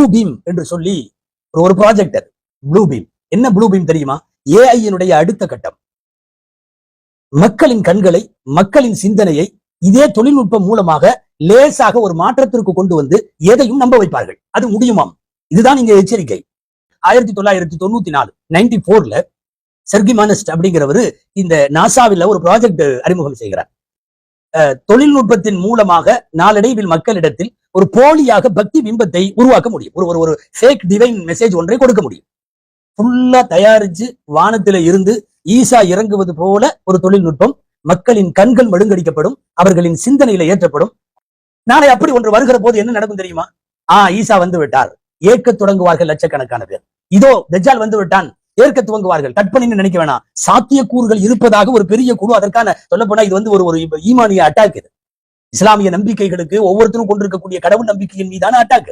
Blue beam என்று சொல்லி ஒரு ப்ராஜெக்ட். அது ப்ளூ பீம். என்ன ப்ளூ பீம் தெரியுமா? ஏஐயினுடைய அடுத்த கட்டம். மக்களின் கண்களை, மக்களின் சிந்தனையை இதே தொழில்நுட்பம் மூலமாக லேசாக ஒரு மாற்றத்திற்கு கொண்டு வந்து எதையும் நம்ப வைப்பார்கள். அது முடியுமாம். இதுதான் இங்க எச்சரிக்கை. 1994 94ல செர்கி மானஸ்ட் அப்படிங்கிறவரு இந்த நாசாவில் ஒரு ப்ராஜெக்ட் அறிமுகம் செய்கிறார். தொழில்நுட்பத்தின் மூலமாக நாளடைவில் மக்களிடத்தில் ஒரு போலியாக பக்தி பிம்பத்தை உருவாக்க முடியும். ஒரு ஃபேக் டிவைன் மெசேஜ் ஒன்றை கொடுக்க முடியும். ஃபுல்லா தயாரிச்சு வானத்தில இருந்து ஈசா இறங்குவது போல ஒரு தொழில்நுட்பம். மக்களின் கண்கள் மழுங்கடிக்கப்படும், அவர்களின் சிந்தனையில ஏற்றப்படும். நாளை அப்படி ஒன்று வருகிற போது என்ன நடக்கும் தெரியுமா? ஈசா வந்து விட்டார், ஏற்க தொடங்குவார்கள் லட்சக்கணக்கான பேர். இதோ தஜ்ஜால் வந்து விட்டான், ஏற்க துவங்குவார்கள். கற்பனைன்னு நினைக்க வேணாம், சாத்தியக்கூறுகள் இருப்பதாக ஒரு பெரிய குழு. அதற்கான சொல்ல போனா இது வந்து ஒரு ஈமானிய அட்டாக். இது இஸ்லாமிய நம்பிக்கைகளுக்கு ஒவ்வொருத்தரும் கொண்டிருக்கக்கூடிய கடவுள் நம்பிக்கையின் மீதான அட்டாக்.